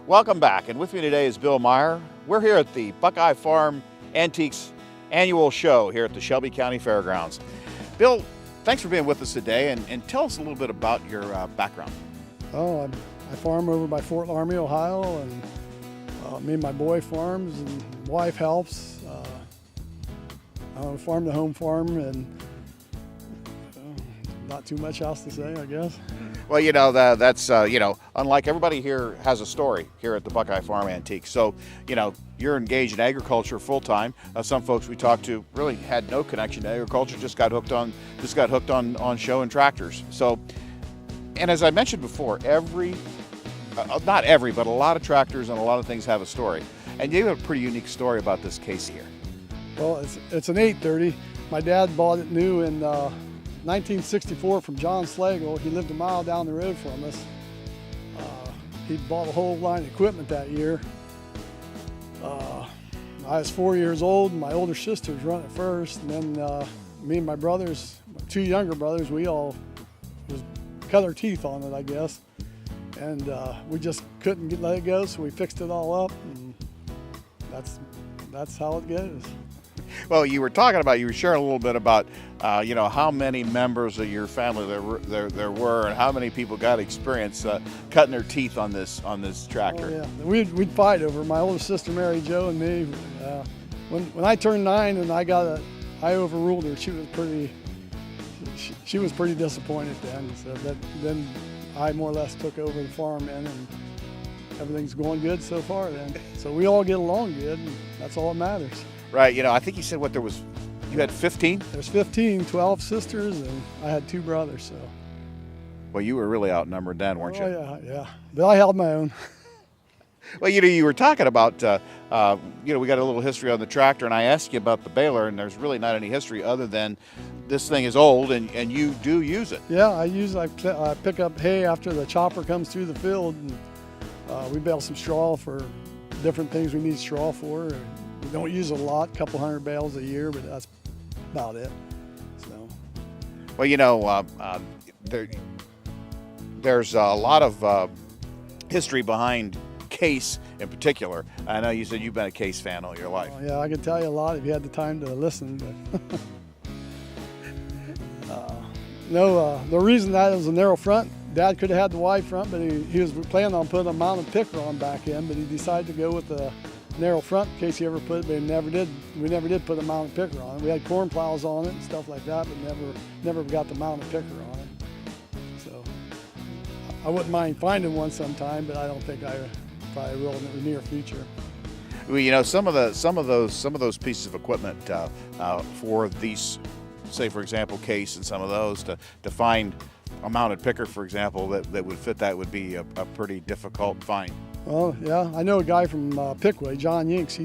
Welcome back, and with me today is Bill Meyer. We're here at the Buckeye Farm Antiques annual show here at the Shelby County Fairgrounds. Bill, thanks for being with us today, and tell us a little bit about your background. Oh, I farm over by Fort Laramie, Ohio, and me and my boy farms, and wife helps. I farm the home farm, and not too much else to say, I guess. Well, you know, that's unlike everybody here has a story here at the Buckeye Farm Antiques. So, you know, you're engaged in agriculture full time. Some folks we talked to really had no connection to agriculture, just got hooked on showing tractors. So, and as I mentioned before, not every, but a lot of tractors and a lot of things have a story. And you have a pretty unique story about this case here. Well, it's an 830. My dad bought it new in 1964 from John Slagle. He lived a mile down the road from us. He bought a whole line of equipment that year. I was 4 years old, and my older sisters run it first, and then me and my brothers, my two younger brothers, we all cut our teeth on it, I guess. And we just couldn't let it go, so we fixed it all up, and that's how it goes. Well, you were sharing a little bit about, how many members of your family there were, and how many people got experience cutting their teeth on this tractor. Oh, yeah, we'd fight over it. My older sister Mary Jo and me. When I turned 9 and I overruled her, she was pretty disappointed then. So then I more or less took over the farm then, and everything's going good so far then. So we all get along good, and that's all that matters. Right, I think you said you had 15? There's 15, 12 sisters, and I had 2 brothers, so. Well, you were really outnumbered then, weren't you? Oh, yeah. But I held my own. Well, you were talking about, we got a little history on the tractor, and I asked you about the baler, and there's really not any history other than this thing is old, and you do use it. Yeah, I pick up hay after the chopper comes through the field, and we bale some straw for different things we need straw for. We don't use it a lot, a couple hundred bales a year, but that's about it. So. Well, there's a lot of history behind Case in particular. I know you said you've been a Case fan all your life. Yeah, I could tell you a lot if you had the time to listen. But the reason that it was a narrow front, Dad could have had the wide front, but he was planning on putting a mounted picker on back in, but he decided to go with the narrow front in case he ever put it, but we never did put a mounted picker on it. We had corn plows on it and stuff like that, but never got the mounted picker on it. So I wouldn't mind finding one sometime, but I don't think I probably will in the near future. Well, some of those pieces of equipment for these, say for example, Case and some of those to find a mounted picker, for example, that would fit that would be a pretty difficult find. Well, yeah, I know a guy from Pickaway, John Yinks.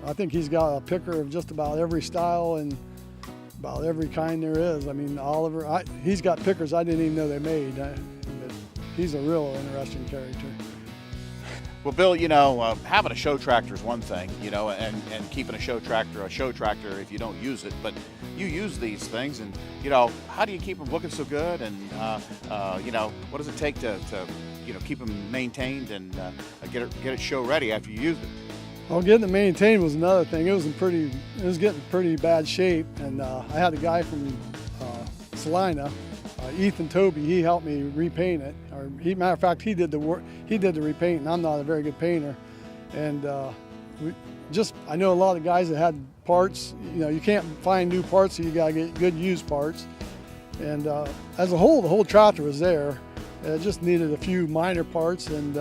I think he's got a picker of just about every style and about every kind there is. I mean, Oliver, he's got pickers I didn't even know they made. But he's a real interesting character. Well, Bill, having a show tractor is one thing, and keeping a show tractor if you don't use it, but you use these things, and how do you keep them looking so good, and what does it take to keep them maintained and get it show ready after you use it? Well, getting it maintained was another thing. It was getting pretty bad shape, and I had a guy from Salina, Ethan Toby. He helped me repaint it. Matter of fact, he did the work. He did the repaint, and I'm not a very good painter. And I know a lot of guys that had parts. You can't find new parts, so you gotta get good used parts. And as a whole, the whole tractor was there. It just needed a few minor parts, and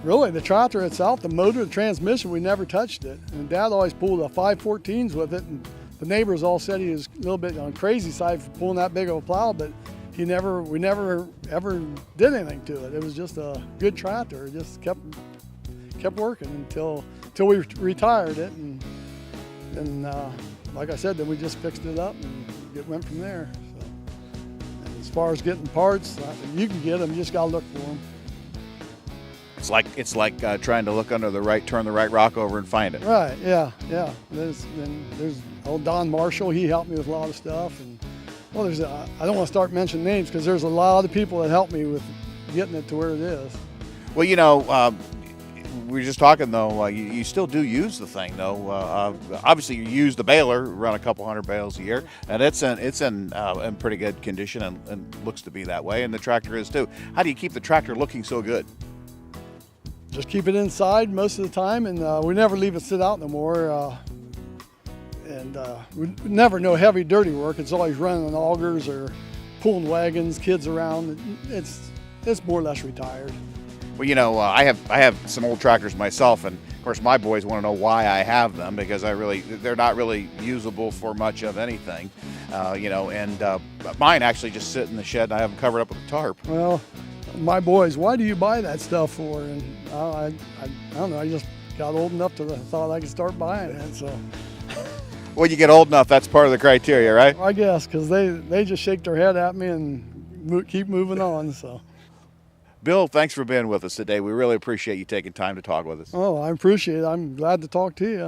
really the tractor itself, the motor, the transmission, we never touched it. And Dad always pulled a 514s with it, and the neighbors all said he was a little bit on the crazy side for pulling that big of a plow, but we never ever did anything to it. It was just a good tractor. It just kept working until we retired it, and then like I said, then we just fixed it up and it went from there. So, and as far as getting parts, you can get them. You just gotta look for them. It's like trying to look under turn the right rock over and find it. Right. Yeah. There's old Don Marshall. He helped me with a lot of stuff, and well, I don't want to start mentioning names because there's a lot of people that helped me with getting it to where it is. Well, you know, we were just talking though. You still do use the thing though. Obviously, you use the baler, run a couple hundred bales a year, and it's in pretty good condition and looks to be that way. And the tractor is too. How do you keep the tractor looking so good? Just keep it inside most of the time, and we never leave it sit out no more. We never no heavy, dirty work. It's always running on augers or pulling wagons, kids around. It's more or less retired. Well, you know, I have some old tractors myself, and of course my boys want to know why I have them because they're not really usable for much of anything, you know. And mine actually just sit in the shed, and I have them covered up with a tarp. Well, my boys, why do you buy that stuff for? And I don't know. I just got old enough to thought I could start buying it. So. When you get old enough, that's part of the criteria, right? I guess, because they just shake their head at me and keep moving on. So. Bill, thanks for being with us today. We really appreciate you taking time to talk with us. Oh, I appreciate it. I'm glad to talk to you.